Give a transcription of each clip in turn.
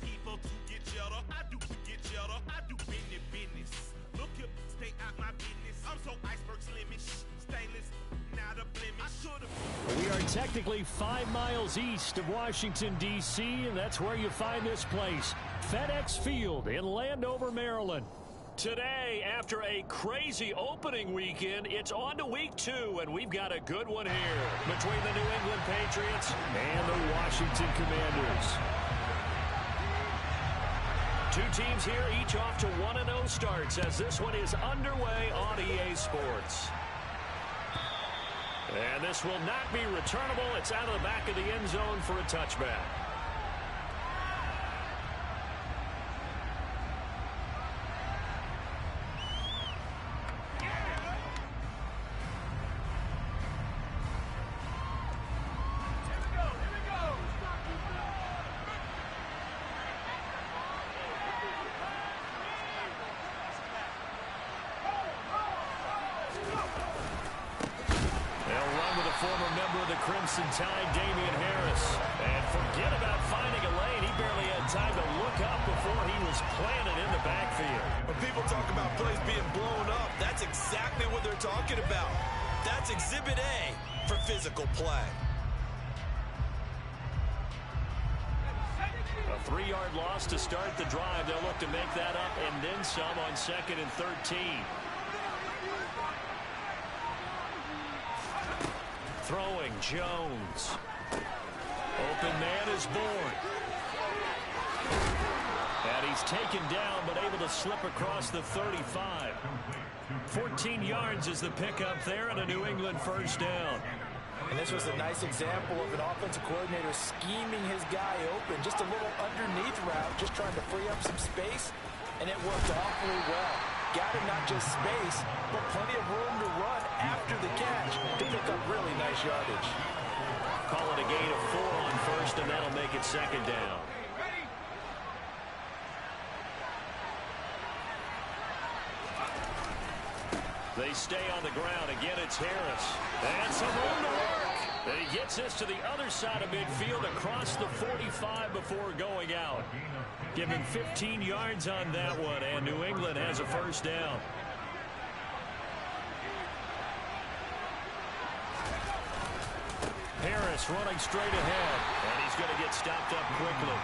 people to get cheddar. I do get cheddar. I do business. Look here, stay out my business. I'm so iceberg slimish, stainless, not a blemish. I should've. We are technically 5 miles east of Washington, D.C., and that's where you find this place, FedEx Field in Landover, Maryland. Today, after a crazy opening weekend, it's on to week 2, and we've got a good one here between the New England Patriots and the Washington Commanders. Two teams here, each off to 1-0 starts as this one is underway on EA Sports. And this will not be returnable. It's out of the back of the end zone for a touchback. Former member of the Crimson Tide, Damian Harris. And forget about finding a lane. He barely had time to look up before he was planted in the backfield. When people talk about plays being blown up, that's exactly what they're talking about. That's Exhibit A for physical play. A 3-yard loss to start the drive. They'll look to make that up and then some on 2nd and 13. Throwing, Jones. Open man is born. And he's taken down, but able to slip across the 35. 14 yards is the pickup there, and a New England first down. And this was a nice example of an offensive coordinator scheming his guy open. Just a little underneath route, just trying to free up some space, and it worked awfully well. Got him not just space, but plenty of room to run after the catch to pick up really nice yardage. Call it a gain of 4 on first, and that'll make it 2nd down. They stay on the ground. Again, it's Harris. And some room to work. And he gets this to the other side of midfield across the 45 before going out. Give him 15 yards on that one, and New England has a first down. Harris running straight ahead, and he's going to get stopped up quickly.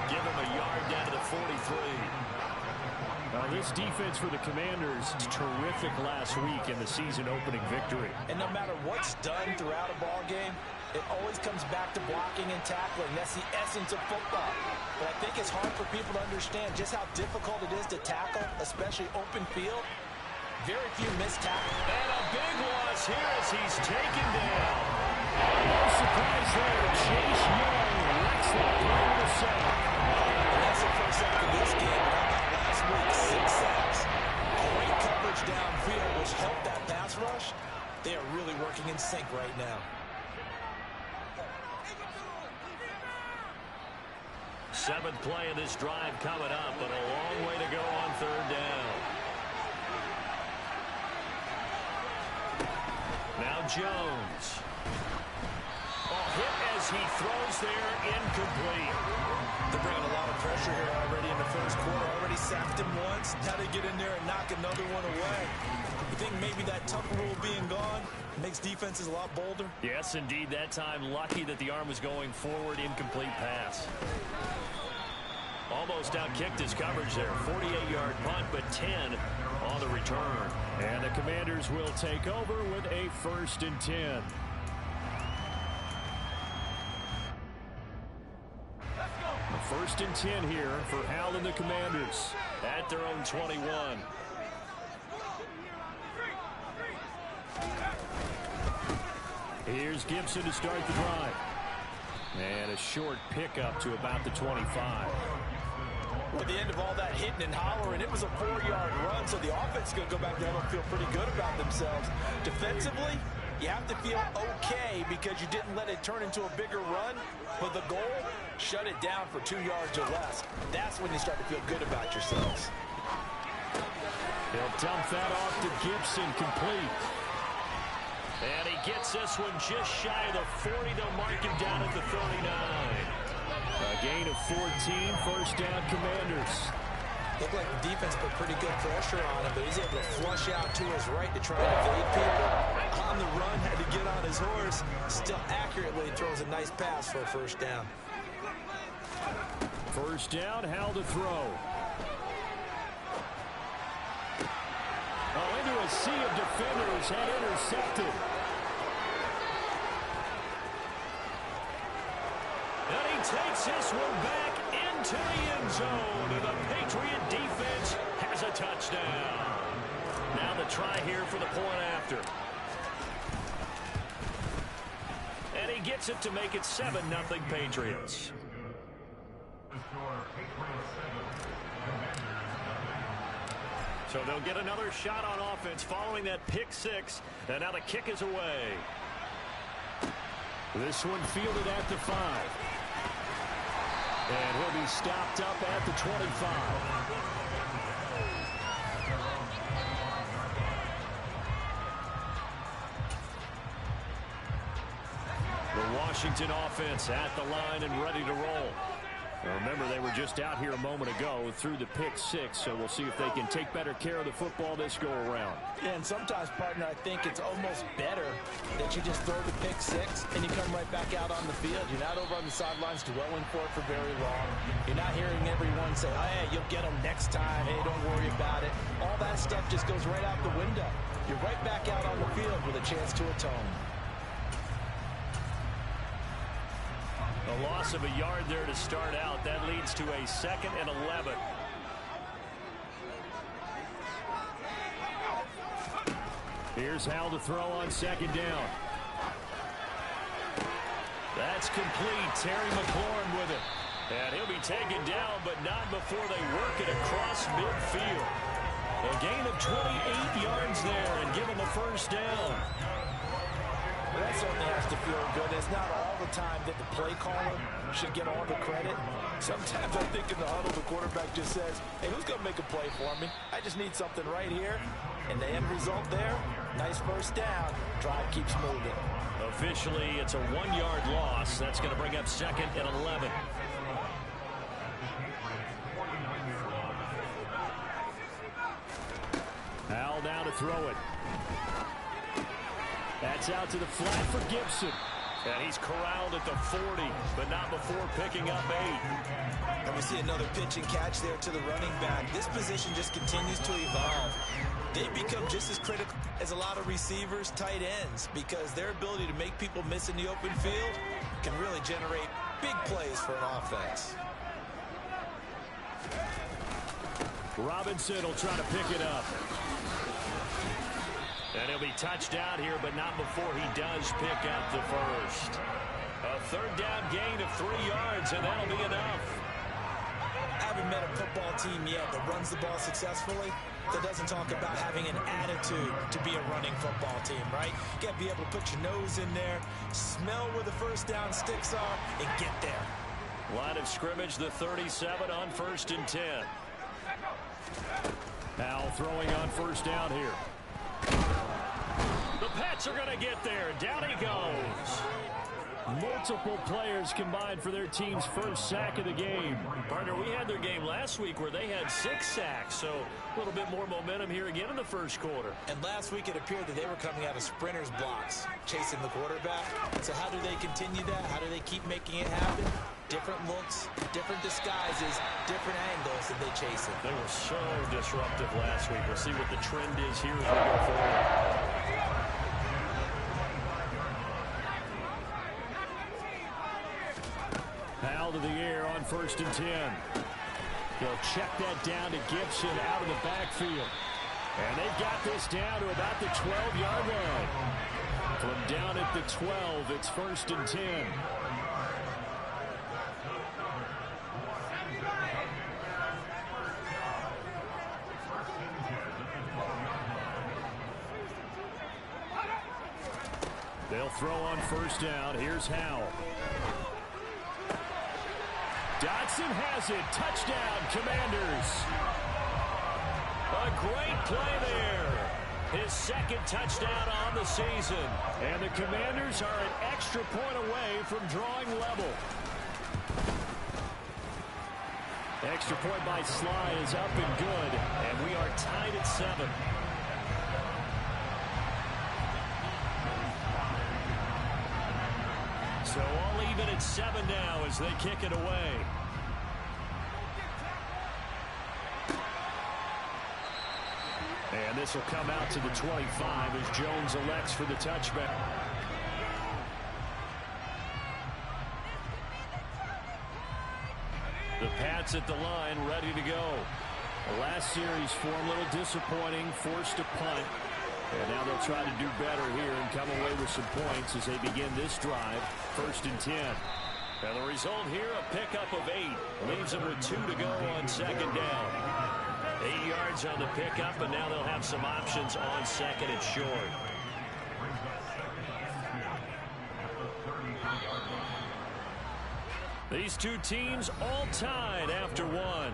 Give him a yard down to the 43. This defense for the Commanders is terrific last week in the season-opening victory. And no matter what's done throughout a ball game, it always comes back to blocking and tackling. That's the essence of football. But I think it's hard for people to understand just how difficult it is to tackle, especially open field. Very few missed tackles. And a big loss here as he's taken down. No surprise there. Chase Young lets that play to the sack. And that's the first sack of this game. Last week, 6 sacks. Great coverage downfield, which helped that pass rush. They are really working in sync right now. Seventh play of this drive coming up, but a long way to go on 3rd down. Now Jones. Hit as he throws there, incomplete. They're bringing a lot of pressure here already in the first quarter. Already sacked him once. Now they get in there and knock another one away. You think maybe that tough rule being gone makes defenses a lot bolder? Yes, indeed. That time, lucky that the arm was going forward. Incomplete pass. Almost outkicked his coverage there. 48-yard punt, but 10 on the return. And the Commanders will take over with a 1st and 10. A 1st and 10 here for Hal and the Commanders at their own 21. Here's Gibson to start the drive. And a short pickup to about the 25. At the end of all that hitting and hollering, it was a 4-yard run, so the offense is going to go back there and feel pretty good about themselves. Defensively, you have to feel okay because you didn't let it turn into a bigger run. But the goal, shut it down for 2 yards or less. That's when you start to feel good about yourselves. He'll dump that off to Gibson, complete. And he gets this one just shy of the 40. They'll mark him down at the 39. A gain of 14, first down, Commanders. Looked like the defense put pretty good pressure on him, but he's able to flush out to his right to try to evade people. On the run, had to get on his horse. Still accurately throws a nice pass for a first down. First down, Howell to throw. Oh, into a sea of defenders, and intercepted. And he takes this one back into the end zone, and the Patriot defense has a touchdown. Now the try here for the point after. And he gets it to make it 7-0 Patriots. So they'll get another shot on offense following that pick six. And now the kick is away. This one fielded at the 5. And he'll be stopped up at the 25. The Washington offense at the line and ready to roll. Remember, they were just out here a moment ago through the pick six, so we'll see if they can take better care of the football this go-around. Yeah, and sometimes, partner, I think it's almost better that you just throw the pick six and you come right back out on the field. You're not over on the sidelines dwelling for it for very long. You're not hearing everyone say, oh, hey, you'll get them next time. Hey, don't worry about it. All that stuff just goes right out the window. You're right back out on the field with a chance to atone. A loss of a yard there to start out. That leads to a 2nd and 11. Here's Howell to throw on 2nd down. That's complete. Terry McLaurin with it. And he'll be taken down, but not before they work it across midfield. A gain of 28 yards there and give him a first down. Well, that certainly has to feel good. It's not all the time that the play caller should get all the credit. Sometimes I think in the huddle, the quarterback just says, hey, who's going to make a play for me? I just need something right here. And the end result there, nice first down. Drive keeps moving. Officially, it's a 1-yard loss. That's going to bring up 2nd and 11. Howell now to throw it. That's out to the flat for Gibson. And he's corralled at the 40, but not before picking up 8. And we see another pitch and catch there to the running back. This position just continues to evolve. They become just as critical as a lot of receivers, tight ends, because their ability to make people miss in the open field can really generate big plays for an offense. Robinson will try to pick it up. And he'll be touched out here, but not before he does pick up the first. A 3rd down gain of 3 yards, and that'll be enough. I haven't met a football team yet that runs the ball successfully, that doesn't talk about having an attitude to be a running football team, right? You got to be able to put your nose in there, smell where the first down sticks are, and get there. Line of scrimmage, the 37 on 1st and 10. Howell throwing on 1st down here. The Pats are going to get there. Down he goes. Multiple players combined for their team's first sack of the game. Partner, we had their game last week where they had 6 sacks, so a little bit more momentum here again in the first quarter. And last week it appeared that they were coming out of sprinters blocks, chasing the quarterback. So how do they continue that? How do they keep making it happen? Different looks, different disguises, different angles that they chase it. They were so disruptive last week. We'll see what the trend is here as we go forward. Howell to the air on 1st and 10. He'll check that down to Gibson out of the backfield. And they've got this down to about the 12-yard line. From down at the 12, it's 1st and 10. They'll throw on 1st down. Here's Howell. Dotson has it. Touchdown, Commanders. A great play there. His 2nd touchdown on the season. And the Commanders are an extra point away from drawing level. Extra point by Sly is up and good, and we are tied at 7. So all even at 7 now as they kick it away. And this will come out to the 25 as Jones elects for the touchback. The Pats at the line, ready to go. The last series for a little disappointing, forced a punt. And now they'll try to do better here and come away with some points as they begin this drive, 1st and 10. And the result here, a pickup of 8. Leaves them with 2 to go on 2nd down. 8 yards on the pickup, and now they'll have some options on 2nd and short. These two teams all tied after 1.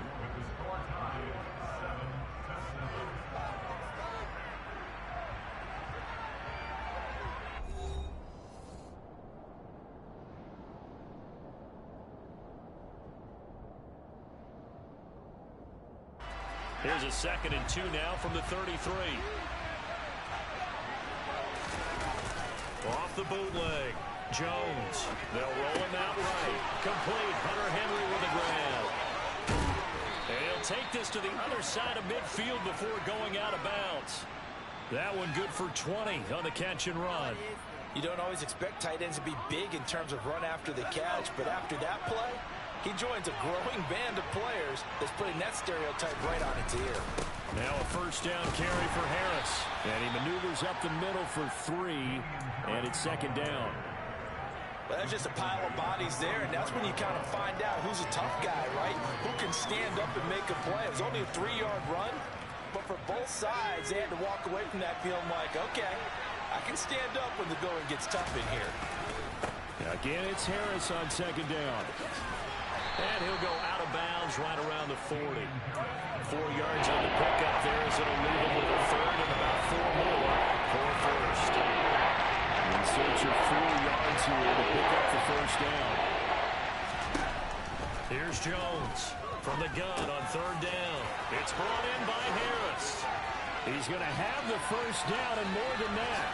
Here's a 2nd and 2 now from the 33. Off the bootleg. Jones. They'll roll him out right. Complete. Hunter Henry with a grab. And he'll take this to the other side of midfield before going out of bounds. That one good for 20 on the catch and run. You don't always expect tight ends to be big in terms of run after the catch, but after that play, he joins a growing band of players that's putting that stereotype right on its ear. Now a 1st down carry for Harris. And he maneuvers up the middle for 3, and it's 2nd down. Well, that's just a pile of bodies there, and that's when you kind of find out who's a tough guy, right? Who can stand up and make a play. It was only a 3-yard run, but for both sides, they had to walk away from that feeling like, okay, I can stand up when the going gets tough in here. Again, it's Harris on 2nd down. And he'll go out of bounds right around the 40. 4 yards on the pickup there as it'll leave him with a 3rd and about 4 more for a 1st. In search of 4 yards here to pick up the 1st down. Here's Jones from the gun on 3rd down. It's brought in by Harris. He's going to have the 1st down and more than that.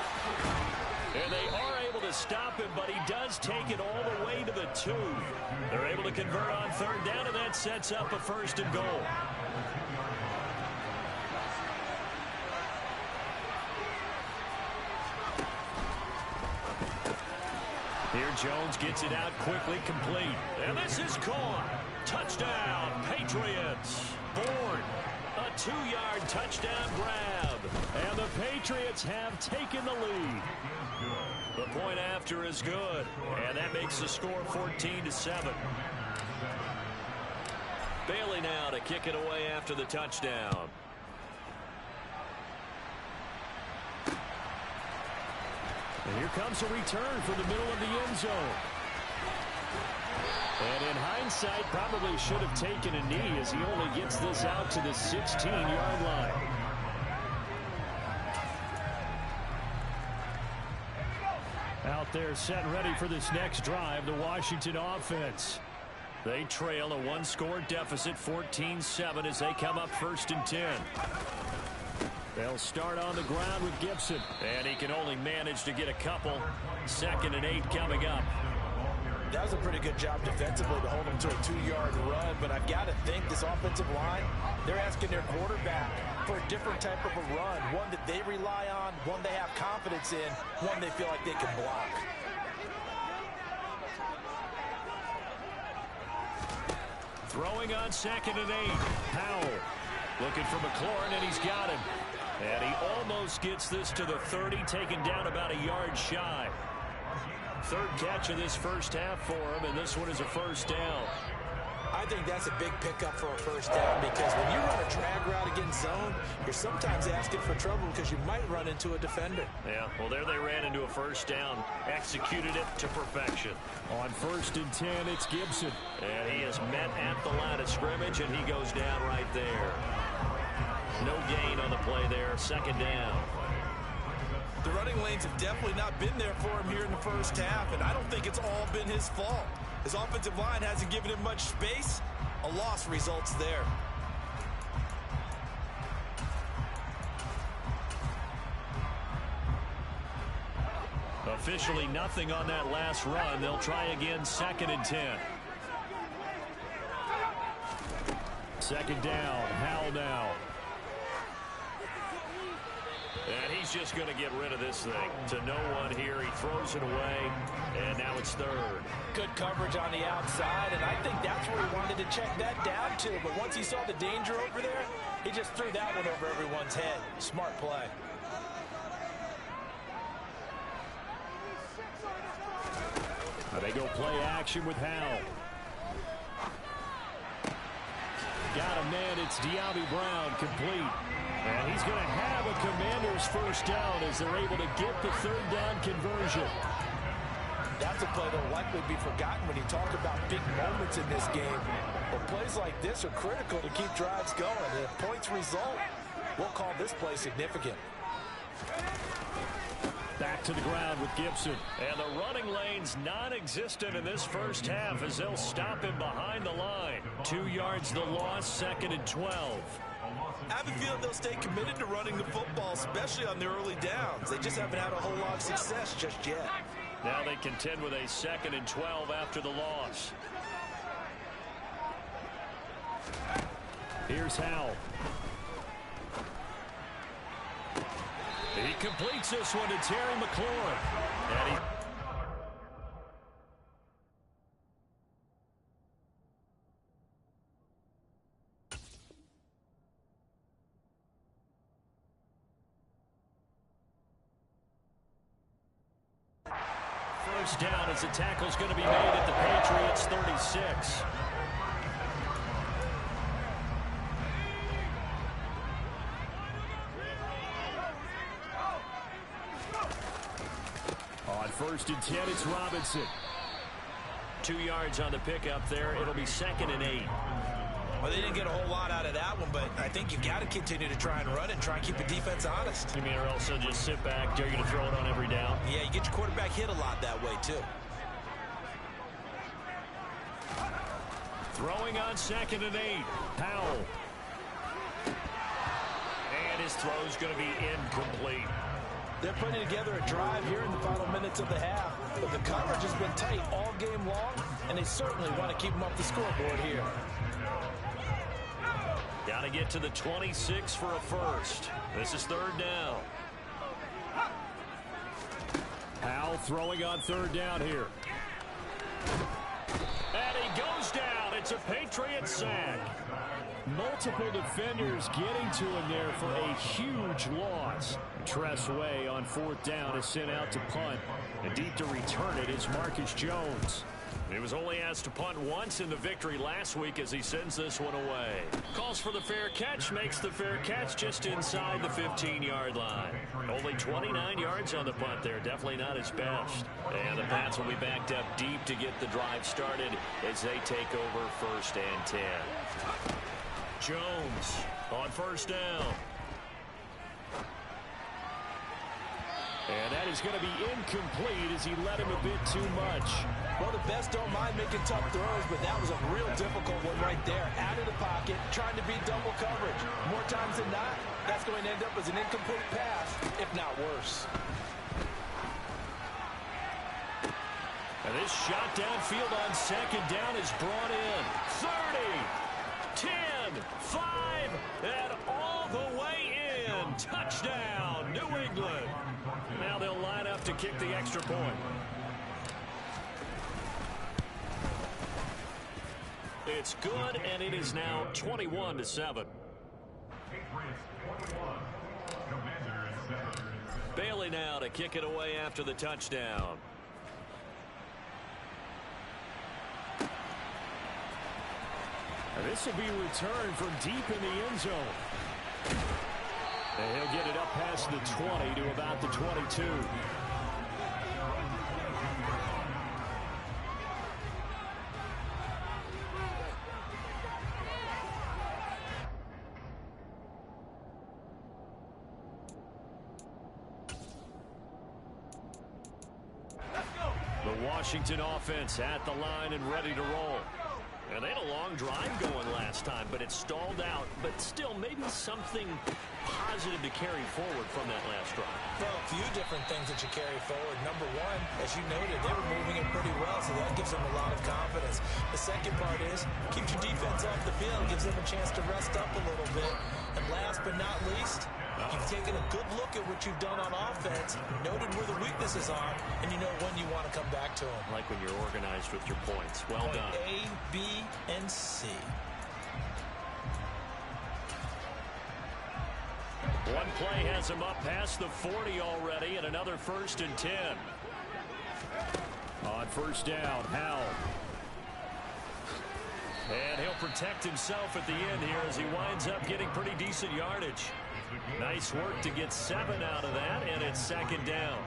And they are able to stop him, but he does take it all the way to the 2. They're able to convert on 3rd down, and that sets up a 1st and goal. Here Jones gets it out quickly, complete. And this is caught. Touchdown, Patriots. Bourne, a 2-yard touchdown grab. And the Patriots have taken the lead. The point after is good, and that makes the score 14-7. Bailey now to kick it away after the touchdown. And here comes a return for the middle of the end zone. And in hindsight, probably should have taken a knee as he only gets this out to the 16-yard line. Out there set and ready for this next drive, the Washington offense. They trail a 1-score deficit, 14-7, as they come up 1st and 10. They'll start on the ground with Gibson. And he can only manage to get a couple. 2nd and 8 coming up. That was a pretty good job defensively to hold him to a 2-yard run, but I've got to think this offensive line, they're asking their quarterback for a different type of a run, one that they rely on, one they have confidence in, one they feel like they can block. Throwing on 2nd and 8. Powell looking for McLaurin, and he's got him. And he almost gets this to the 30, taken down about a yard shy. 3rd catch of this 1st half for him, and this one is a 1st down. I think that's a big pickup for a 1st down, because when you run a drag route against zone, you're sometimes asking for trouble because you might run into a defender. Yeah, well, there they ran into a 1st down, executed it to perfection. On 1st and 10, it's Gibson. And he is met at the line of scrimmage, and he goes down right there. No gain on the play there, 2nd down. The running lanes have definitely not been there for him here in the 1st half, and I don't think it's all been his fault. His offensive line hasn't given him much space, A loss results there. Officially nothing on that last run. They'll try again, 2nd and 10. Second down, Howell now. And he's just going to get rid of this thing. To no one here. He throws it away, and now it's 3rd. Good coverage on the outside, and I think that's where he wanted to check that down to. But once he saw the danger over there, he just threw that one over everyone's head. Smart play. They go play action with Howell. Got a man. It's De'Ami Brown, complete. And he's going to have a Commander's first down as they're able to get the 3rd down conversion. That's a play that will likely be forgotten when you talk about big moments in this game. But plays like this are critical to keep drives going. And if points result, we'll call this play significant. Back to the ground with Gibson. And the running lane's non-existent in this first half as they'll stop him behind the line. 2 yards the loss, 2nd and 12. I have a feeling they'll stay committed to running the football, especially on their early downs. They just haven't had a whole lot of success just yet. Now they contend with a 2nd and 12 after the loss. Here's Howell. He completes this one to Terry McLaurin. And he... First down as the tackle's going to be made at the Patriots 36. On 1st and 10, it's Robinson. 2 yards on the pickup there. It'll be 2nd and 8. Well, they didn't get a whole lot out of that one, but I think you've got to continue to try and run and try and keep the defense honest. You mean or else they'll just sit back, dare you to throw it on every down? Yeah, you get your quarterback hit a lot that way, too. Throwing on 2nd and 8. Howell. And his throw's going to be incomplete. They're putting together a drive here in the final minutes of the half. But the coverage has been tight all game long, and they certainly want to keep them off the scoreboard here. Got to get to the 26 for a first. This is 3rd down. Howell throwing on 3rd down here. And he goes down. It's a Patriot sack. Multiple defenders getting to him there for a huge loss. Tressway on 4th down is sent out to punt. And deep to return it is Marcus Jones. He was only asked to punt once in the victory last week as he sends this one away. Calls for the fair catch, makes the fair catch just inside the 15-yard line. Only 29 yards on the punt there. Definitely not his best. And the Pats will be backed up deep to get the drive started as they take over 1st and 10. Jones on 1st down. And that is going to be incomplete as he led him a bit too much. Well, the best don't mind making tough throws, but that was a real difficult one right there. Out of the pocket, trying to beat double coverage. More times than not, that's going to end up as an incomplete pass, if not worse. And this shot downfield on 2nd down is brought in. 30, 10, 5, and all the way in. Touchdown, New England. Now they'll line up to kick the extra point. It's good, and it is now 21-7. Bailey now to kick it away after the touchdown. And this will be returned from deep in the end zone. And he'll get it up past the 20 to about the 22. The Washington offense at the line and ready to roll. And they had a long drive going last time, but it stalled out. But still, maybe something positive to carry forward from that last drive. Well, a few different things that you carry forward. Number one, as you noted, they were moving it pretty well, so that gives them a lot of confidence. The second part is, keeps your defense off the field, gives them a chance to rest up a little bit. And last but not least, you've taken a good look at what you've done on offense, noted where the weaknesses are, and you know when you want to come back to them. Like when you're organized with your points. Well done. A, B, and C. One play has him up past the 40 already, and another 1st and 10. On first down, Howell. And he'll protect himself at the end here as he winds up getting pretty decent yardage. Nice work to get 7 out of that, and it's 2nd down.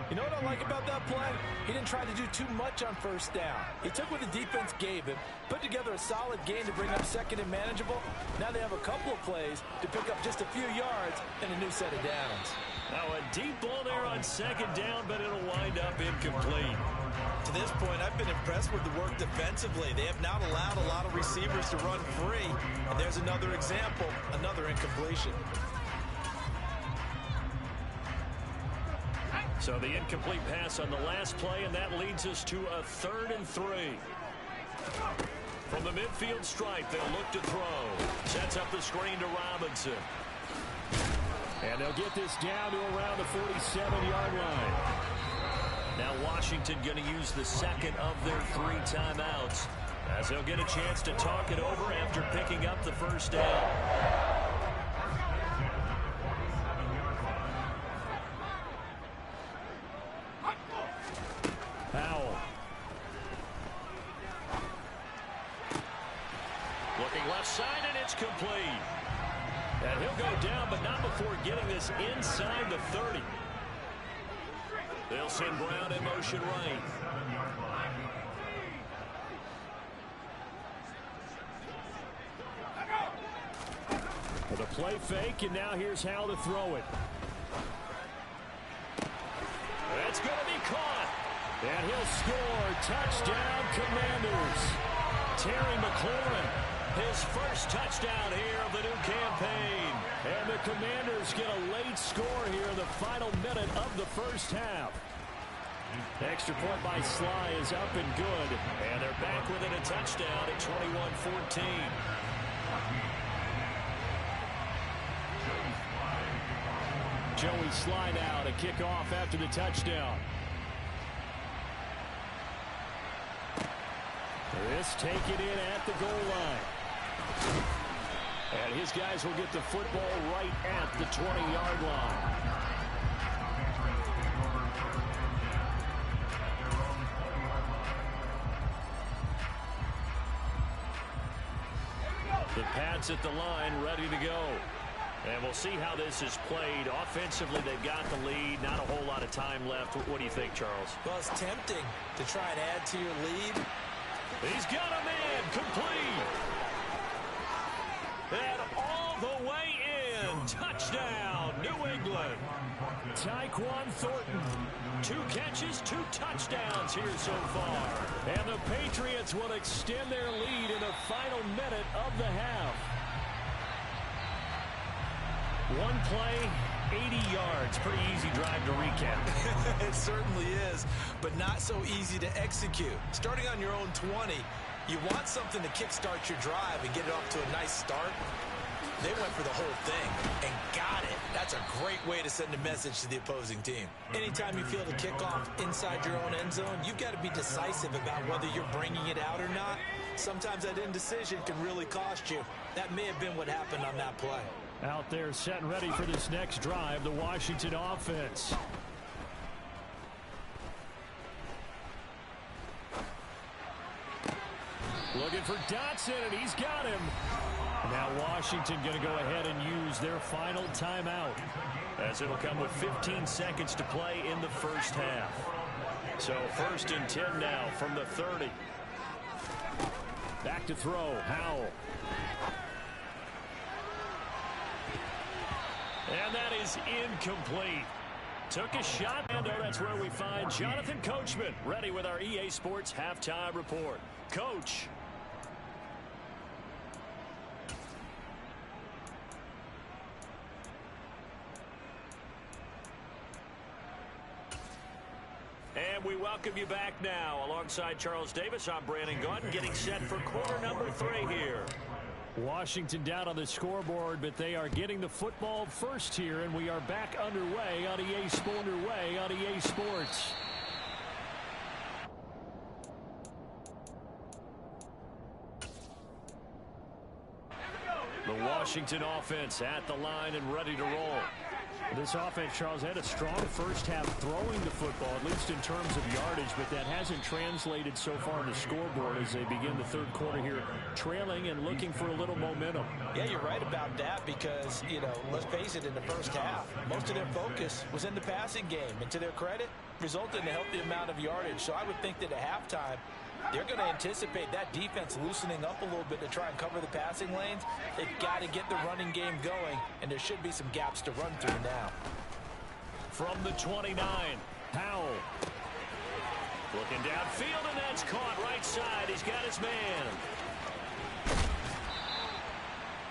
You know what I like about that play? He didn't try to do too much on first down. He took what the defense gave him, put together a solid game to bring up 2nd and manageable. Now they have a couple of plays to pick up just a few yards and a new set of downs. Now a deep ball there on 2nd down, but it'll wind up incomplete. To this point, I've been impressed with the work defensively. They have not allowed a lot of receivers to run free. And there's another example, another incompletion. So the incomplete pass on the last play, and that leads us to a 3rd and 3. From the midfield stripe, they'll look to throw. Sets up the screen to Robinson. And they'll get this down to around the 47-yard line. Now Washington going to use the 2nd of their 3 timeouts, as they'll get a chance to talk it over after picking up the 1st down. Howell. Looking left side, and it's complete. And he'll go down, but not before getting this inside the 30. They'll send Brown in motion right. The play fake, and now here's how to throw it. That's going to be caught. And he'll score. Touchdown, Commanders. Terry McLaurin, his first touchdown here of the new campaign. And the Commanders get a late score here in the final minute of the first half. Extra point by Sly is up and good. And they're back within a touchdown at 21-14. Joey Sly now to kick off after the touchdown. This taken in at the goal line. And his guys will get the football right at the 20-yard line. The Pats at the line, ready to go. And we'll see how this is played. Offensively, they've got the lead. Not a whole lot of time left. What do you think, Charles? Well, it's tempting to try and add to your lead. He's got a man, complete. And all the way in. Touchdown, New England. Tyquan Thornton. 2 catches, 2 touchdowns here so far. And the Patriots will extend their lead in the final minute of the half. One play, 80 yards. Pretty easy drive to recap. It certainly is, but not so easy to execute. Starting on your own 20, you want something to kickstart your drive and get it off to a nice start. They went for the whole thing and got it. That's a great way to send a message to the opposing team. Anytime you feel the kickoff inside your own end zone, you've got to be decisive about whether you're bringing it out or not. Sometimes that indecision can really cost you. That may have been what happened on that play. Out there set and ready for this next drive, the Washington offense. Looking for Dotson, and he's got him. Now Washington going to go ahead and use their final timeout, as it'll come with 15 seconds to play in the first half. So 1st and 10 now from the 30. Back to throw, Howell. And that is incomplete. Took a shot, and that's where we find Jonathan Coachman, ready with our EA Sports Halftime Report. Coach. And we welcome you back now. Alongside Charles Davis, I'm Brandon Gaudin, getting set for quarter number 3 here. Washington down on the scoreboard, but they are getting the football first here, and we are back underway on EA Sports. The Washington offense at the line and ready to roll. This offense, Charles, had a strong first half throwing the football, at least in terms of yardage, but that hasn't translated so far on the scoreboard as they begin the third quarter here, trailing and looking for a little momentum. Yeah, you're right about that because, let's face it, in the first half, most of their focus was in the passing game. And to their credit, resulted in a healthy amount of yardage. So I would think that at halftime, they're going to anticipate that defense loosening up a little bit to try and cover the passing lanes. They've got to get the running game going, and there should be some gaps to run through now. From the 29, Powell. Looking downfield, and that's caught right side. He's got his man.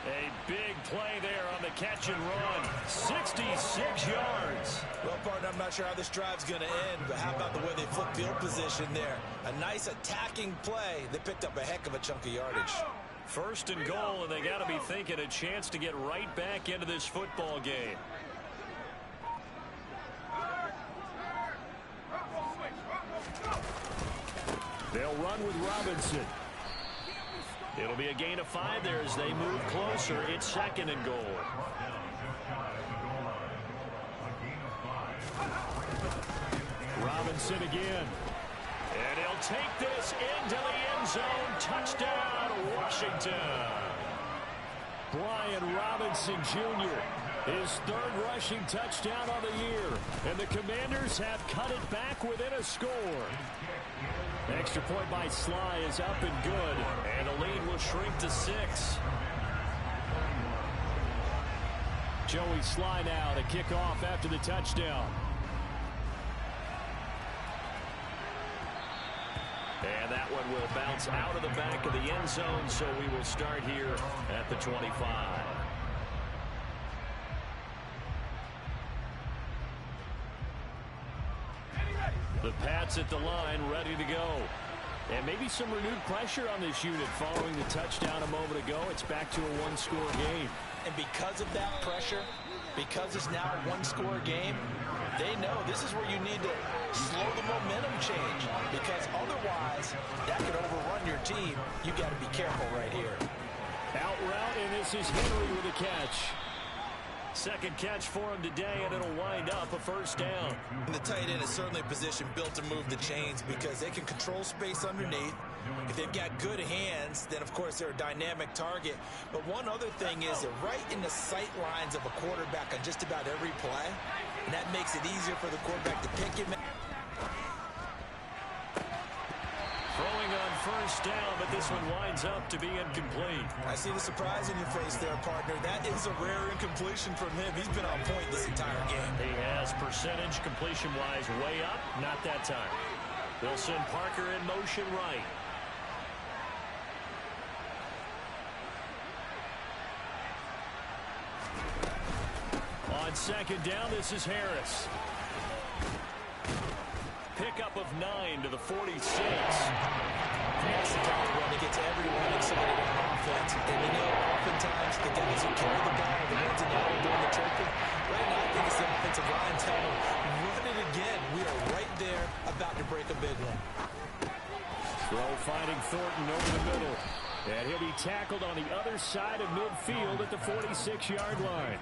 A big play there on the catch and run. 66 yards. Well, partner, I'm not sure how this drive's going to end, but how about the way they flip field position there? A nice attacking play. They picked up a heck of a chunk of yardage. First and goal, and they got to be thinking a chance to get right back into this football game. They'll run with Robinson. It'll be a gain of 5 there as they move closer. It's second and goal. Robinson again. And he'll take this into the end zone. Touchdown, Washington. Brian Robinson Jr., his third rushing touchdown on the year. And the Commanders have cut it back within a score. Extra point by Sly is up and good. And the lead will shrink to 6. Joey Sly now to kick off after the touchdown. And that one will bounce out of the back of the end zone, so we will start here at the 25. The Pats at the line, ready to go. And maybe some renewed pressure on this unit following the touchdown a moment ago. It's back to a one-score game. And because of that pressure, because it's now a one-score game, they know this is where you need to slow the momentum change. Because otherwise, that could overrun your team. You got to be careful right here. Out route, and this is Henry with a catch. Second catch for him today, and it'll wind up a first down. And the tight end is certainly a position built to move the chains because they can control space underneath. If they've got good hands, then, of course, they're a dynamic target. But one other thing is they're right in the sight lines of a quarterback on just about every play. And that makes it easier for the quarterback to pick him. Throwing on first down, but this one winds up to be incomplete. I see the surprise in your face there, partner. That is a rare incompletion from him. He's been on point this entire game. He has percentage completion-wise way up. Not that time. They'll send Parker in motion right. On second down, this is Harris. Pickup of 9 to the 46. That's the kind of run that gets everyone excited on offense. And oftentimes the guys who carry the ball are the ones that are doing the turkey. Right now, I think it's the offensive line telling them, run it again. We are right there about to break a big one. Throw finding Thornton over the middle. And he'll be tackled on the other side of midfield at the 46-yard line.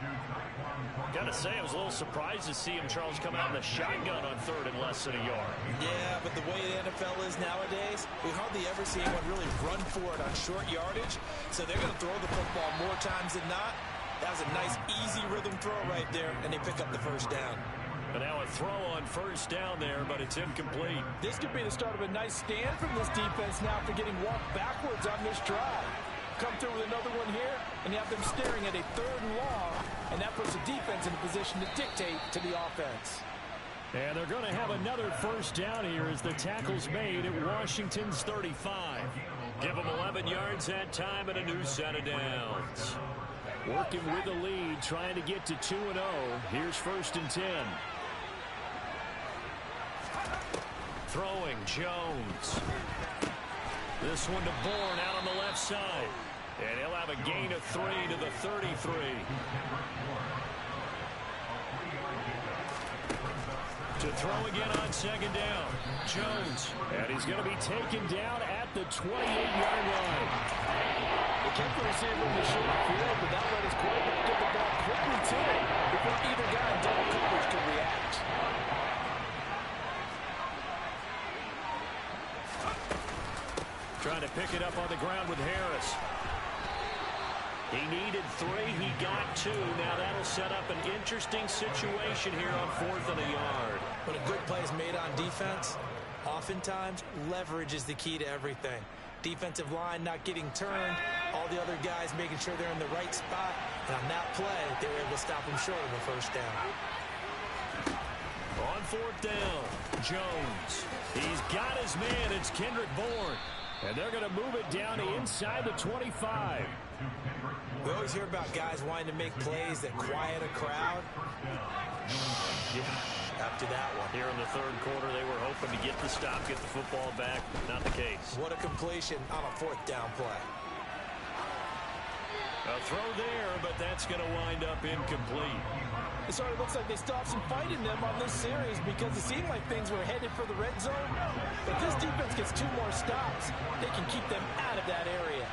Gotta say, I was a little surprised to see him, Charles, come out in the shotgun on third and less than a yard. Yeah, but the way the NFL is nowadays, we hardly ever see anyone really run for it on short yardage. So they're going to throw the football more times than not. That was a nice, easy rhythm throw right there, and they pick up the first down. But now a throw on first down there, but it's incomplete. This could be the start of a nice stand from this defense now after getting walked backwards on this drive. Come through with another one here, and you have them staring at a third and long, and that puts the defense in a position to dictate to the offense. And they're going to have another first down here as the tackle's made at Washington's 35. Give them 11 yards that time and a new set of downs. Working with the lead, trying to get to 2-0. Here's first and 10. Throwing, Jones. This one to Bourne out on the left side. And he'll have a gain of 3 to the 33. To throw again on second down. Jones. And he's going to be taken down at the 28-yard line. They kept the receiver in the short field, but that let his quarterback get the ball quickly to him before either guy in double coverage could react. Trying to pick it up on the ground with Harris. He needed 3. He got 2. Now that'll set up an interesting situation here on 4th and a yard. When a good play is made on defense, oftentimes leverage is the key to everything. Defensive line not getting turned, all the other guys making sure they're in the right spot, and on that play, they were able to stop him short of a first down. On 4th down, Jones. He's got his man. It's Kendrick Bourne. And they're going to move it down inside the 25. We always hear about guys wanting to make plays that quiet a crowd. After that one. Here in the third quarter, they were hoping to get the stop, get the football back. Not the case. What a completion on a 4th down play. A throw there, but that's going to wind up incomplete. It sort of looks like they stopped some fight in them on this series because it seemed like things were headed for the red zone. But this defense gets 2 more stops. They can keep them out of that area.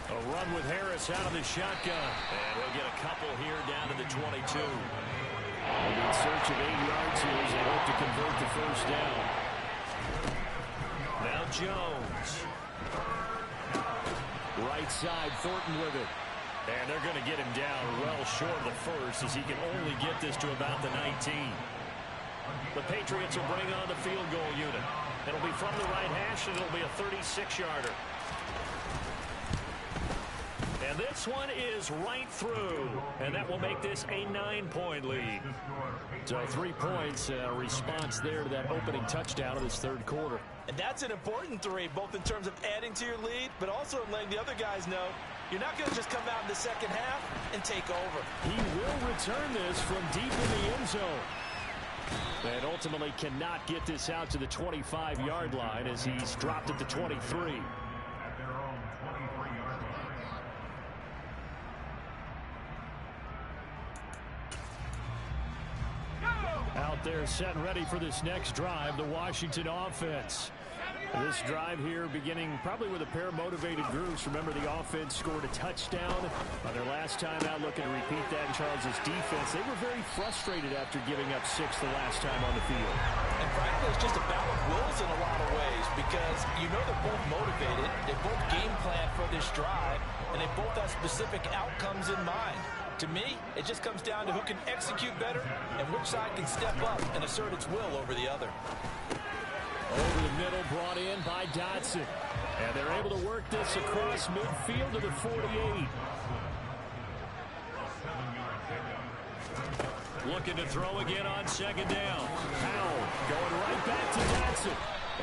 A run with Harris out of the shotgun. And he'll get a couple here down to the 22. In search of 8 yards here as they hope to convert the first down. Now Jones. Right side, Thornton with it. And they're going to get him down well short of the first as he can only get this to about the 19. The Patriots will bring on the field goal unit. It'll be from the right hash, and it'll be a 36-yarder. And this one is right through. And that will make this a 9-point lead. So 3 points, response there to that opening touchdown of this third quarter. And that's an important 3, both in terms of adding to your lead, but also in letting the other guys know you're not going to just come out in the second half and take over. He will return this from deep in the end zone. And ultimately cannot get this out to the 25-yard line as he's dropped at the 23. Out there set and ready for this next drive, the Washington offense. This drive here beginning probably with a pair of motivated groups. Remember, the offense scored a touchdown on their last time out, looking to repeat that in Charles' defense. They were very frustrated after giving up 6 the last time on the field. And frankly, it's just a battle of wills in a lot of ways because you know they're both motivated, they both game plan for this drive, and they both have specific outcomes in mind. To me, it just comes down to who can execute better and which side can step up and assert its will over the other. Over the middle, brought in by Dotson. And they're able to work this across midfield to the 48. Looking to throw again on second down. Powell going right back to Dotson.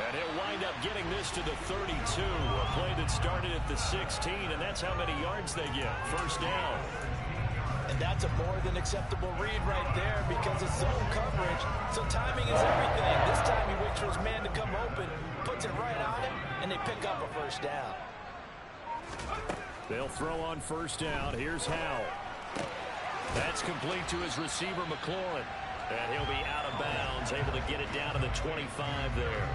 And he'll wind up getting this to the 32. A play that started at the 16, and that's how many yards they get. First down. And that's a more than acceptable read right there because it's zone coverage, so timing is everything. This time he waits for his man to come open, puts it right on him, and they pick up a first down. They'll throw on first down. Here's Howell. That's complete to his receiver, McLaurin. And he'll be out of bounds, able to get it down to the 25 there.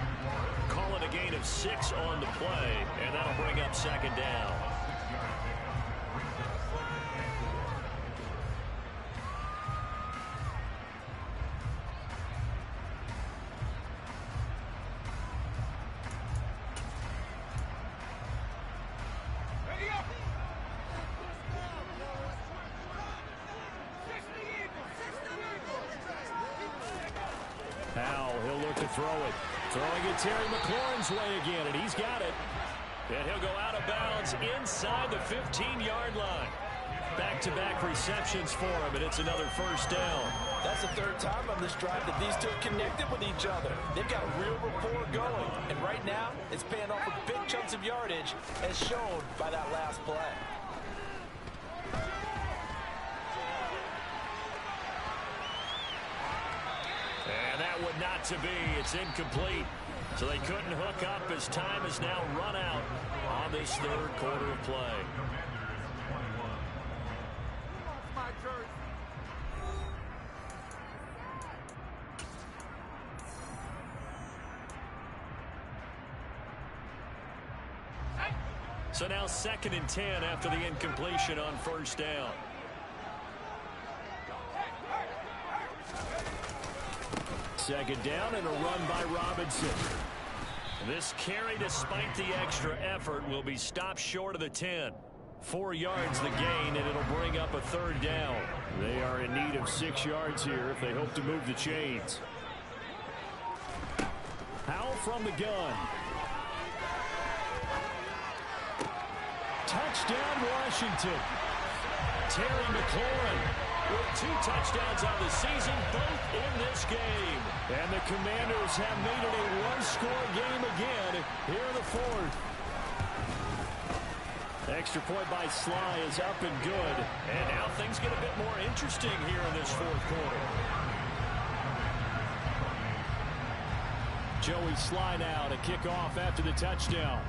Call it a gain of 6 on the play, and that'll bring up second down. Howell, he'll look to throw it. Throwing it Terry McLaurin's way again, and he's got it. And he'll go out of bounds inside the 15-yard line. Back-to-back receptions for him, and it's another first down. That's the third time on this drive that these two have connected with each other. They've got a real rapport going, and right now it's paying off with big chunks of yardage as shown by that last play. And that would not to be. It's incomplete. So they couldn't hook up as time has now run out on this third quarter of play. So now 2nd and 10 after the incompletion on first down. Second down and a run by Robinson. This carry, despite the extra effort, will be stopped short of the 10. 4 yards the gain, and it'll bring up a third down. They are in need of 6 yards here if they hope to move the chains. Howell from the gun. Touchdown, Washington. Terry McLaurin with 2 touchdowns on the season, both in this game. And the Commanders have made it a one-score game again here in the fourth. Extra point by Sly is up and good. And now things get a bit more interesting here in this fourth quarter. Joey Sly now to kick off after the touchdown.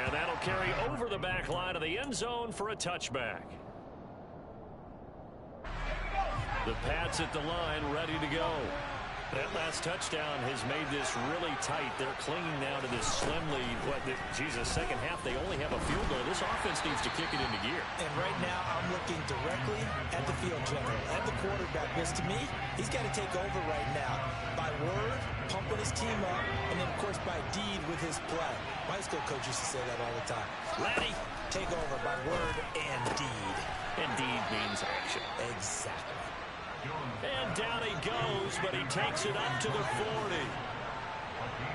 And that'll carry over the back line of the end zone for a touchback. The Pats at the line, ready to go. That last touchdown has made this really tight. They're clinging now to this slim lead. Second half, they only have a field goal. This offense needs to kick it into gear. And right now, I'm looking directly at the field general, at the quarterback. Because to me, he's got to take over right now. By word, pumping his team up, and then, of course, by deed with his play. My high school coach used to say that all the time. Laddie, take over by word and deed. And deed means action. Exactly. And down he goes, but he takes it up to the 40.